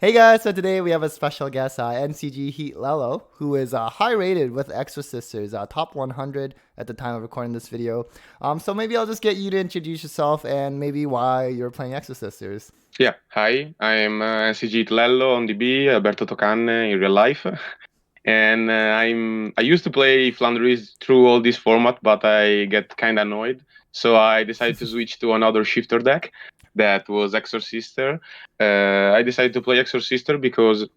Hey guys, so today we have a special guest, NCG HeatLello, who is high rated with Exosisters, top 100 at the time of recording this video. So maybe I'll just get you to introduce yourself and maybe why you're playing Exosisters. Yeah, hi, I'm NCG HeatLello on DB, Alberto Tocanne in real life. And I used to play Floowandereeze through all this format, but I get kind of annoyed. So I decided to switch to another shifter deck that was Exosister. I decided to play Exosister because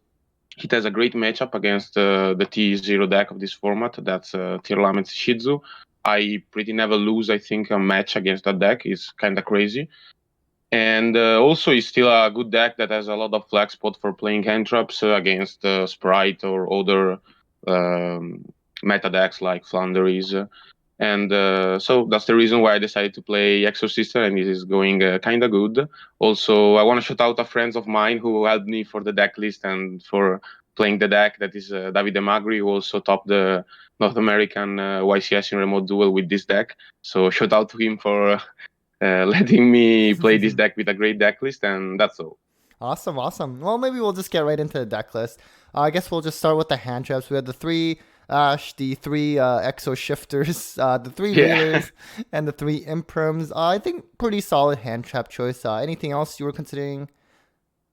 it has a great matchup against the T0 deck of this format. That's Tearlaments Shizu. I pretty never lose, I think, a match against that deck. It's kind of crazy. And also, it's still a good deck that has a lot of flag spot for playing hand traps against Spright or other um, meta decks like Floowandereeze. And so that's the reason why I decided to play Exosister, and it is going kind of good. Also, I want to shout out a friend of mine who helped me for the deck list and for playing the deck. That is Davide Magri, who also topped the North American YCS in remote duel with this deck. So shout out to him for letting me play this deck with a great deck list, and that's all. Awesome, awesome. Well, maybe we'll just get right into the deck list. I guess we'll just start with the hand traps. We have the three Ash, the three Exo Shifters, the three Yeah. Veilers, and the three Imperms. I think pretty solid hand trap choice. Anything else you were considering?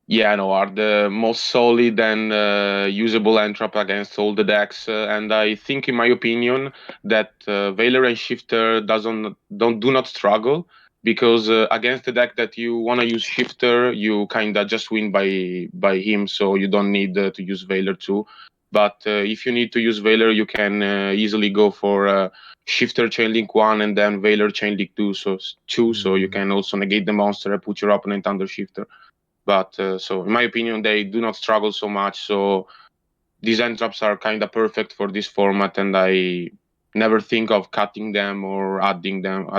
Yeah, no, are the most solid and usable entrap against all the decks, and I think, in my opinion, that Veiler and Shifter do not struggle because against the deck that you want to use Shifter, you kind of just win by him, so you don't need to use Veiler too. But if you need to use Veiler, you can easily go for Shifter Chainlink 1 and then Veiler Chainlink 2, so you Hmm. can also negate the monster and put your opponent under Shifter. But so, in my opinion, they do not struggle so much. So these end traps are kind of perfect for this format, and I never think of cutting them or adding them,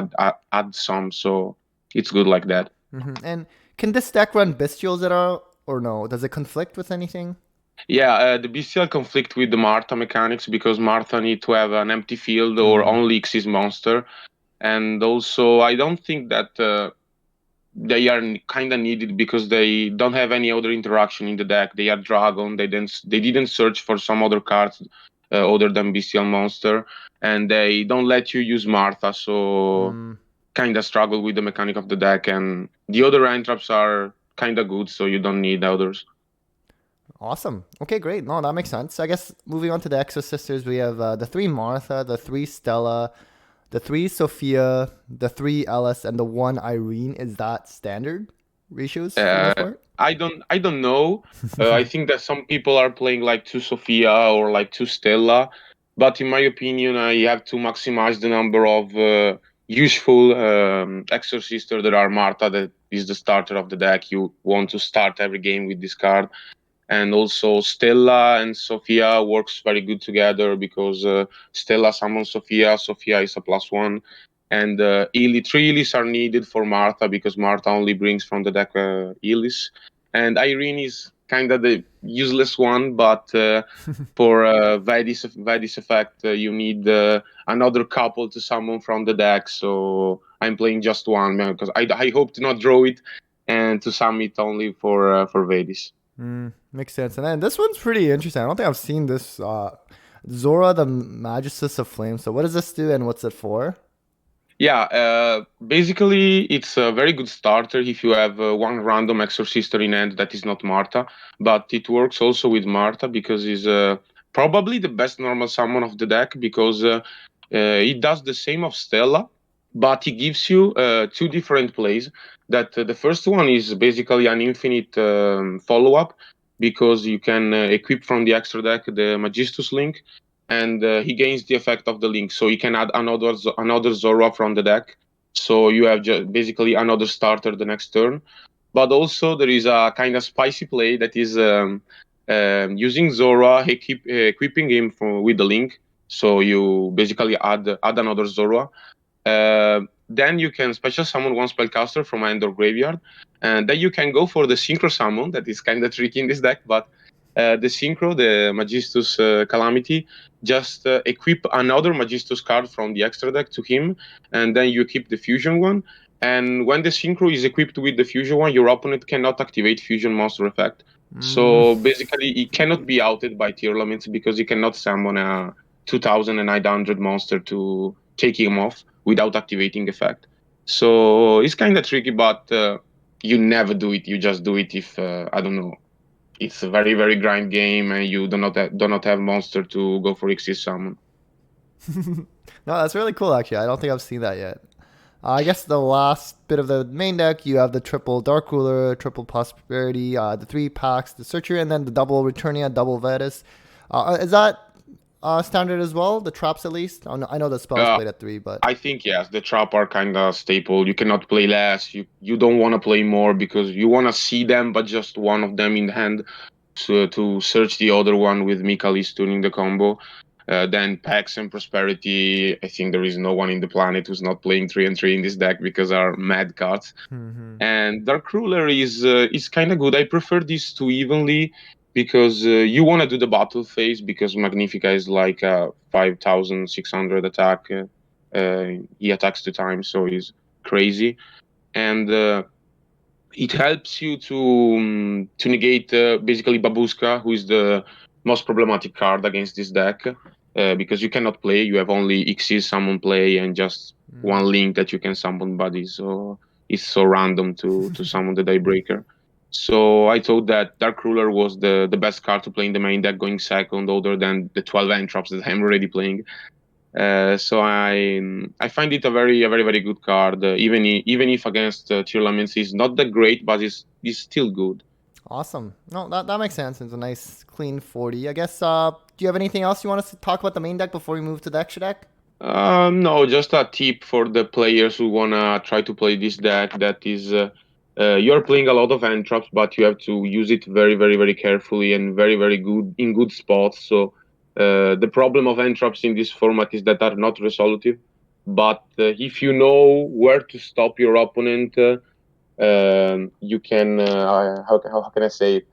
add some. So it's good like that. And can this deck run Bestials at all, or no? Does it conflict with anything? Yeah, the bestial conflict with the Martha mechanics because Martha need to have an empty field or Mm. only Xyz monster, and also I don't think that. They are kind of needed because they don't have any other interaction in the deck. They are dragon. They didn't search for some other cards other than bestial monster, and they don't let you use Martha. So Mm. kind of struggle with the mechanic of the deck, and the other end traps are kind of good, so you don't need others. Awesome. Okay, great. No, that makes sense. I guess moving on to the Exo Sisters, we have the three Martha, the three Stella, the three Sophia, the three Ellis, and the one Irene. Is that standard ratios for the most Uh, part? I don't know. I think that some people are playing like two Sophia or like two Stella, but in my opinion, I have to maximize the number of useful Exorcister. There are Martha, that is the starter of the deck. You want to start every game with this card, and also Stella and Sophia works very good together because Stella summons Sophia. Sophia is a +1, and three Elis are needed for Martha because Martha only brings from the deck Elis, and Irene is kind of the useless one, but for Vadis effect, you need another couple to summon from the deck. So I'm playing just one because I hope to not draw it and to summon it only for Vadis. Makes sense. And then this one's pretty interesting. I don't think I've seen this. Zora, the Magus of Flame. So what does this do, and what's it for? Yeah, basically, it's a very good starter if you have one random Exorcister in hand that is not Martha, but it works also with Martha because it's probably the best normal summon of the deck because it does the same of Stella, but it gives you two different plays. That the first one is basically an infinite follow-up because you can equip from the extra deck the Magistus Link, and he gains the effect of the link. So he can add another Zora from the deck. So you have basically another starter the next turn. But also there is a kind of spicy play that is using Zora, equipping him with the link. So you basically add another Zora. Then you can special summon one spellcaster from end or graveyard, and then you can go for the synchro summon. That is kind of tricky in this deck, but the synchro, the Magistus Calamity, just equip another Magistus card from the extra deck to him, and then you equip the fusion one. And when the synchro is equipped with the fusion one, your opponent cannot activate fusion monster effect. Mm. So basically, he cannot be outed by Tearlaments because he cannot summon a 2,900 monster to take him off without activating effect. So it's kind of tricky, but you never do it. You just do it if I don't know. It's a very very grind game, and you do not have monster to go for XC summon. No, that's really cool. Actually, I don't think I've seen that yet. I guess the last bit of the main deck, you have the triple Dark Ruler, triple Prosperity, the three packs, the Searcher, and then the double Returnia, double Vetus. Is that standard as well? The traps at least. I know the spells Uh, played at three, but I think yes, the trap are kind of staple. You cannot play less. You don't want to play more because you want to see them, but just one of them in hand. So to search the other one with Mikalis tuning the combo. Then Pax and Prosperity. I think there is no one in the planet who's not playing 3 and 3 in this deck because are mad cards. mm-hmm. And Dark Ruler is kind of good. I prefer these two evenly because you want to do the battle phase because Magnifica is like a 5,600 attack. He attacks 2 times, so he's crazy. And it helps you to negate basically Babushka, who is the most problematic card against this deck, because you cannot play. You have only Xyz summon play and just one link that you can summon bodies. So it's so random to summon the Daybreaker. So I thought that Dark Ruler was the best card to play in the main deck, going second, other than the 12 Entrops that I'm already playing. So I find it a very good card. Even if against Tearlaments is not that great, but is still good. Awesome. No, that makes sense. It's a nice clean 40. I guess. Do you have anything else you want us to talk about the main deck before we move to the extra deck? No, just a tip for the players who wanna try to play this deck. That is, you're playing a lot of entrops, but you have to use it very carefully and very good in good spots. So the problem of entrops in this format is that are not resolutive. But if you know where to stop your opponent, you can how can I say it?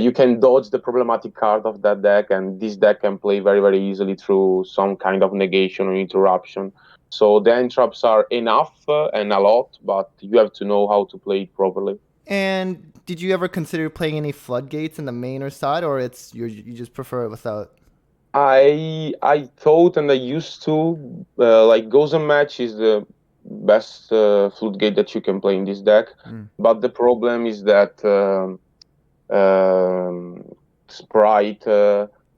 You can dodge the problematic card of that deck, and this deck can play very easily through some kind of negation or interruption. So the entraps are enough and a lot, but you have to know how to play it properly. And did you ever consider playing any floodgates in the main or side, or you just prefer it without? I thought and I used to like Gozen Match is the best floodgate that you can play in this deck, Mm. but the problem is that. Spright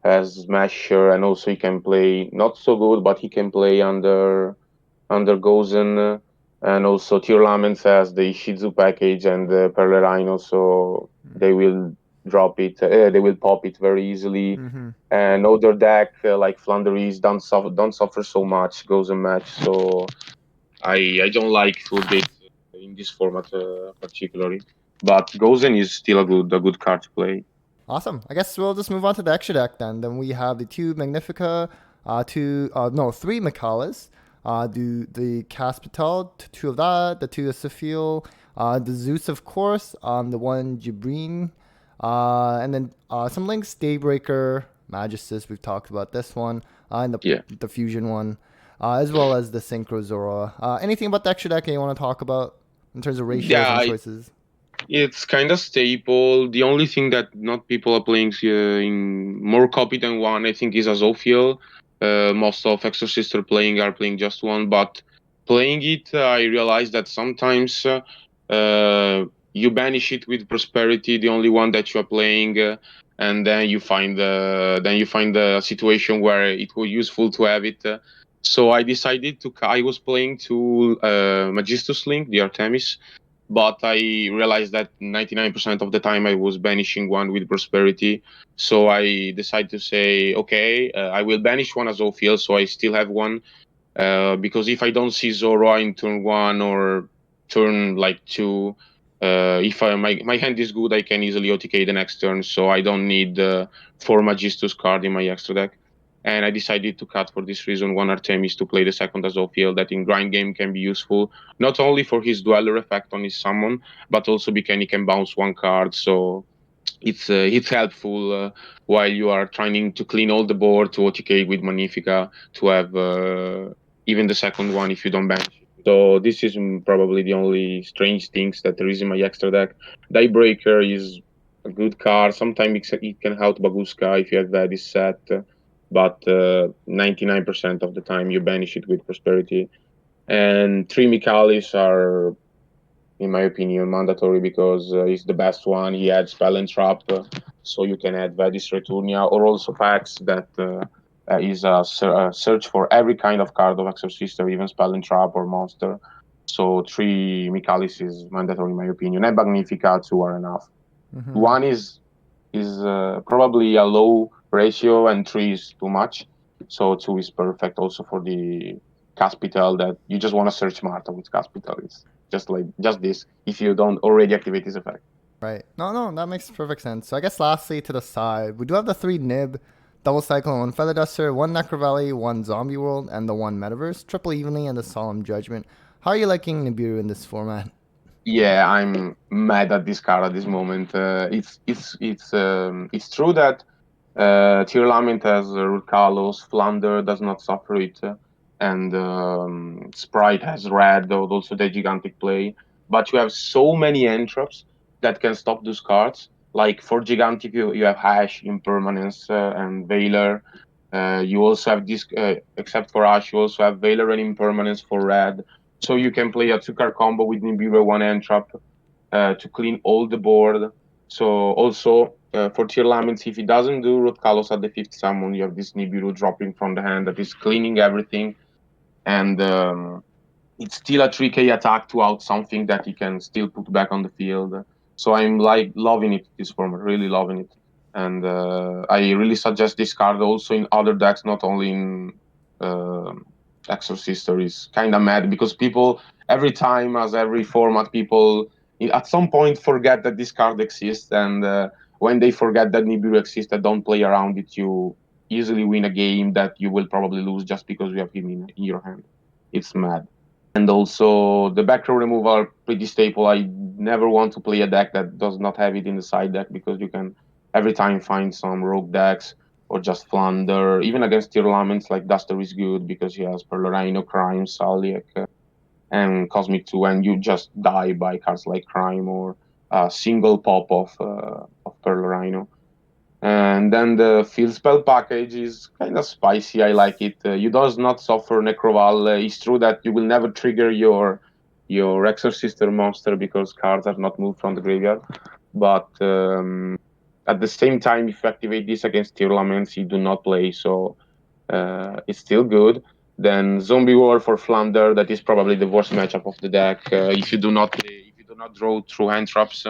has Smasher, and also he can play not so good, but he can play under Gozen, and also Tearlaments has the Shizu package and the Perlerino, so they will drop it. They will pop it very easily. Mm-hmm. And other deck like Floowandereeze don't suffer so much Gozen match, so I don't like Floodgate in this format particularly. But Gozen is still a good card to play. Awesome. I guess we'll just move on to the extra deck then. Then we have the two Magnifica, three Mikalas, the Caspital, two of that, the two Sophia, the Zeus, of course, the one Jibrine, and then some links, Daybreaker, Magistus, we've talked about this one, and Yeah. the Fusion one, as well as the Synchro Zora. Anything about the extra deck that you want to talk about in terms of ratios Yeah, and choices? it's kind of staple. The only thing that not people are playing in more copy than one, I think, is Azophiel. Most of Exosister playing are playing just one, but playing it, I realized that sometimes you banish it with Prosperity, the only one that you are playing, and then you find the situation where it was useful to have it. So I decided to. I was playing to Magistus Link, the Artemis, but I realized that 99% of the time I was banishing one with Prosperity. So I decided to say, okay, I will banish one as Ophiel, so I still have one. Because if I don't see Zora in turn one or turn like two, if my hand is good, I can easily OTK the next turn, so I don't need 4 Magistus card in my extra deck. And I decided to cut for this reason one Artemis to play the second Azophiel that in grind game can be useful, not only for his Dweller effect on his summon, but also because he can bounce one card, so it's helpful while you are trying to clean all the board to OTK with Magnifica to have even the second one if you don't banish it. So this is probably the only strange things that there is in my extra deck. Daybreaker is a good card. Sometimes it can help Baguska if you have that is set, but 99% of the time you banish it with Prosperity. And three Mikalis are, in my opinion, mandatory because he's the best one. He adds Spell and Trap, so you can add Vadis Returnia or also packs that is a search for every kind of card of Exorcister, even Spell and Trap or Monster. So three Mikalis is mandatory in my opinion, and Magnifica two are enough. One is probably a low ratio, and three is too much. So two is perfect also for the Caspital that you just want to search Marta with Caspital. It's just this if you don't already activate this effect. Right. No, no, that makes perfect sense. So I guess lastly to the side, we do have the three Nib, Double Cyclone, one Feather Duster, one Necrovalley, one Zombie World, and the one Metaverse, triple evenly, and the Solemn Judgment. How are you liking Nibiru in this format? Yeah, I'm mad at this card at this moment. It's true that Tearlaments has Root Kalos, Flounder does not suffer it, and Spright has Red, though also the Gigantic play. But you have so many entraps that can stop those cards. Like for Gigantic, you have Hash, Impermanence, and Veiler. You also have this, except for Ash, you also have Veiler and Impermanence for Red. So you can play a two-card combo with Nibiru one entrap to clean all the board. So also for Tearlaments, if he doesn't do Root Kalos at the fifth summon, you have this Nibiru dropping from the hand that is cleaning everything, and it's still a 3k attack to out something that he can still put back on the field. So I'm like loving it this format, really loving it, and I really suggest this card also in other decks, not only in uh, Exorcister. Is kind of mad because people every time, as every format, people at some point forget that this card exists, and when they forget that Nibiru exists, and don't play around it, you easily win a game that you will probably lose just because you have him in your hand. It's mad. And also the back row removal are pretty staple. I never want to play a deck that does not have it in the side deck because you can every time find some rogue decks or just Flounder. Even against Tearlaments, like Duster is good because he has Perlorino, Crime, Saliek, and Cosmic 2, and you just die by cards like Crime or a single pop of Perlorino. And then the field spell package is kind of spicy. I like it. You does not suffer Necroval. It's true that you will never trigger your Exorcister monster because cards are not moved from the graveyard. But at the same time, if you activate this against Tearlaments, you do not play, so it's still good. Then Zombie War for Flounder, that is probably the worst matchup of the deck. If you do not play, if you do not draw through hand traps,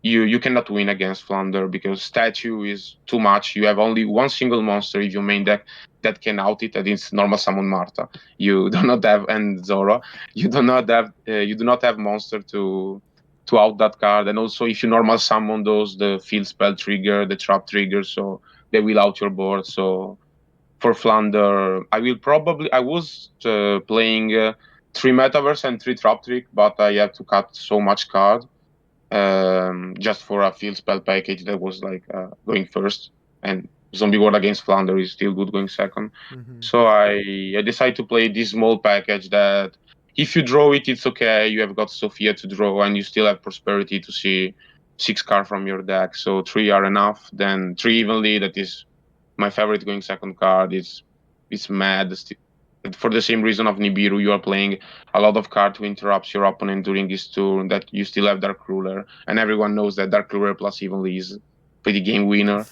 you cannot win against Flounder because statue is too much. You have only one single monster in your main deck that can out it, and it's normal summon Marta. You do not have and Zora. You do not have monster to out that card. And also, if you normal summon those, the field spell trigger, the trap trigger, so they will out your board. So for Flounder, I was playing three Metaverse and three Trap Trick, but I had to cut so much card just for a field spell package that was like going first, and Zombie World against Flounder is still good going second. So I decided to play this small package that if you draw it, it's okay. You have got Sophia to draw, and you still have Prosperity to see six cards from your deck. So three are enough. Then three evenly. That is my favorite going second card. It's mad. For the same reason of Nibiru, you are playing a lot of card to interrupt your opponent during this turn, that you still have Dark Ruler, and everyone knows that Dark Ruler plus evenly is pretty game winner.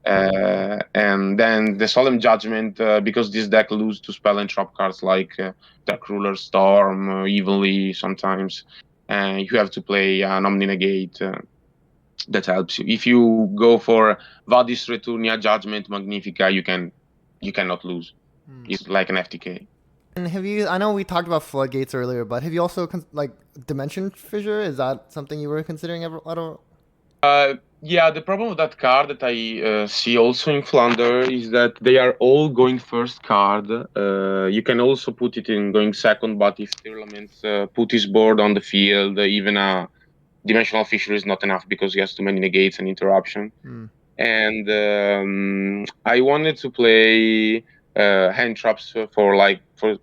And then the Solemn Judgment, because this deck loses to spell and trap cards like Dark Ruler, Storm, evenly sometimes, you have to play an Omni Negate. That helps you. If you go for Vadis Returnia, Judgment, Magnifica, you cannot lose. It's like an FTK. And have you? I know we talked about floodgates earlier, but have you also like dimension fissure? Is that something you were considering ever? I don't. Yeah, the problem with that card that I see also in Flounder is that they are all going first card. You can also put it in going second, but if Tearlaments put his board on the field, even a Dimensional Fissure is not enough because he has too many negates and interruption. And I wanted to play hand traps for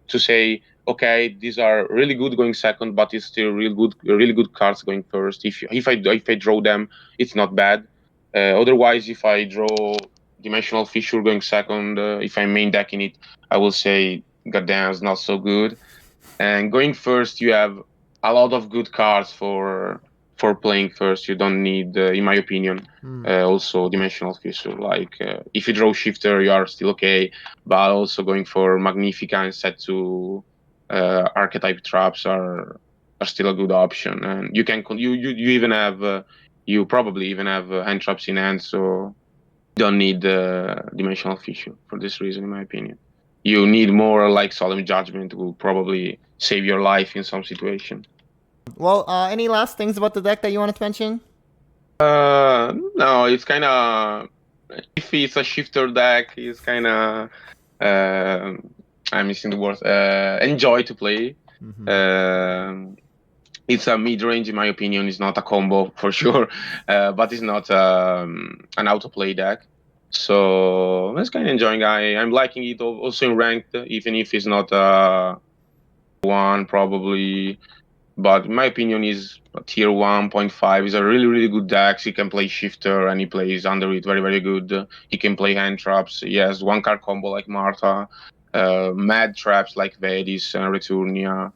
to say okay, these are really good going second, but it's still really good cards going first. If I draw them, it's not bad. Otherwise, if I draw Dimensional Fissure going second, if I'm main decking it, I will say, goddamn, it's not so good. And going first, you have a lot of good cards for playing first. You don't need, in my opinion, also Dimensional Fissure. Like if you draw Shifter, you are still okay, but also going for Magnifica and set to archetype traps are still a good option. And you can you even have you probably even have hand traps in hand, so you don't need Dimensional Fissure for this reason, in my opinion. You need more like Solemn Judgment will probably save your life in some situation. Well, any last things about the deck that you wanted to mention? No, it's kind of if it's a shifter deck, it's kind of I'm missing the word. Enjoy to play. It's a mid range, in my opinion. It's not a combo for sure, but it's not an autoplay deck. So that's kind of enjoying. I'm liking it also in ranked, even if it's not one probably. But in my opinion, is tier 1.5 is a really good deck. He can play shifter and he plays under it very good. He can play hand traps. He has one card combo like Martha, mad traps like Vedis and Returnia,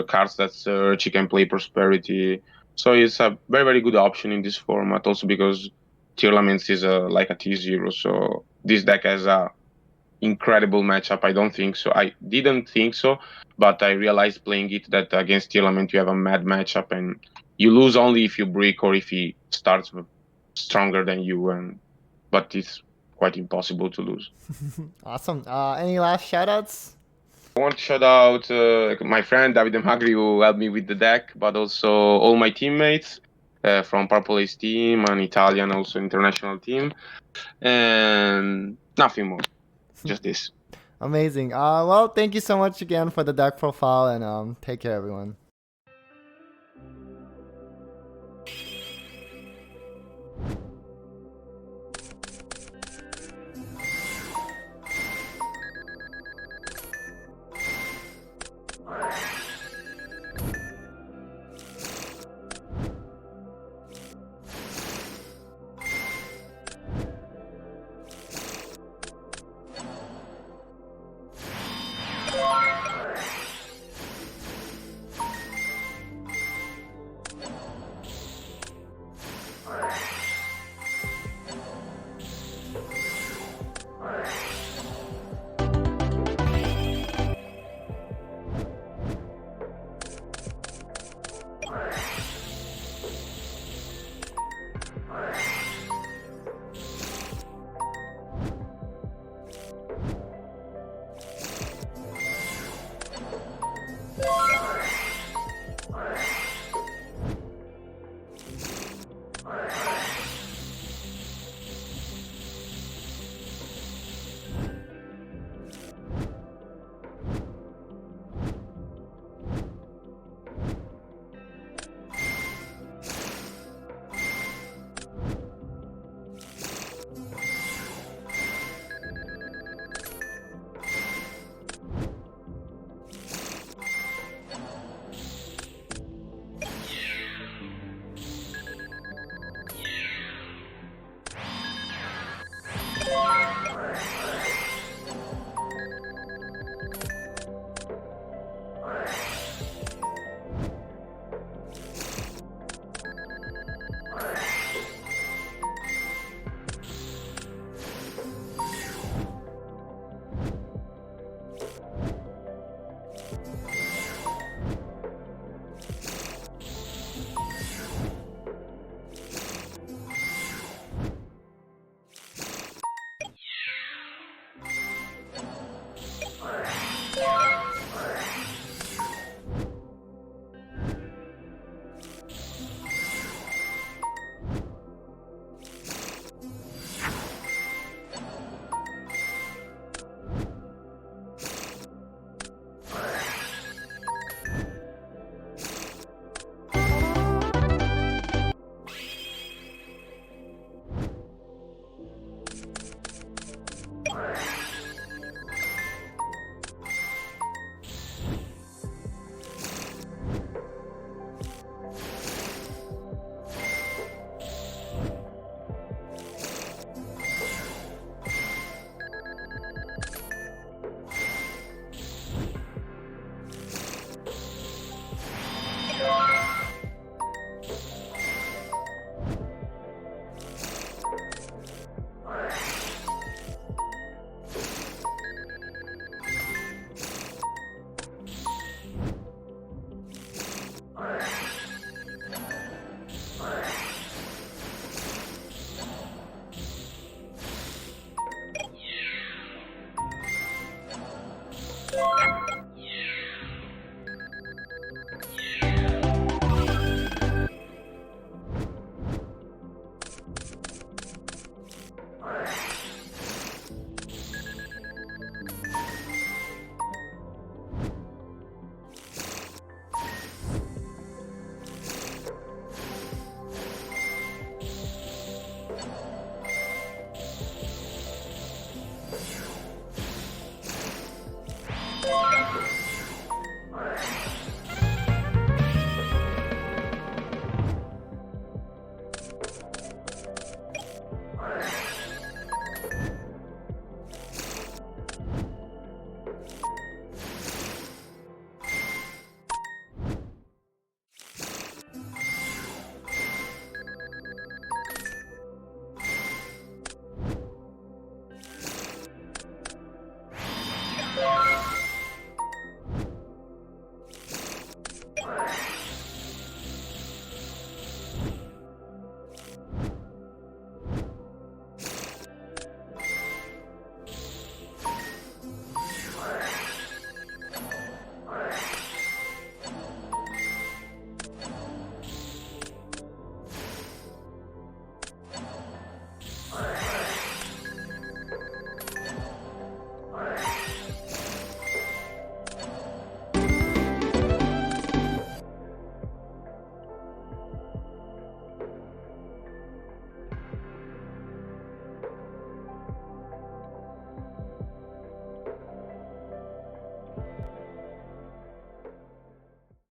cards that search. He can play Prosperity. So it's a very good option in this format. Also because Tearlaments is like a T0, so this deck has a incredible matchup. I don't think so. I didn't think so, but I realized playing it that against Tearlament you have a mad matchup and you lose only if you break or if he starts stronger than you. But it's quite impossible to lose. Awesome. Any last shoutouts? I want to shout out my friend David Magri who helped me with the deck, but also all my teammates from Purple Ace team and Italian also international team, and nothing more. Just this. Amazing. Well, thank you so much again for the deck profile, and take care, everyone.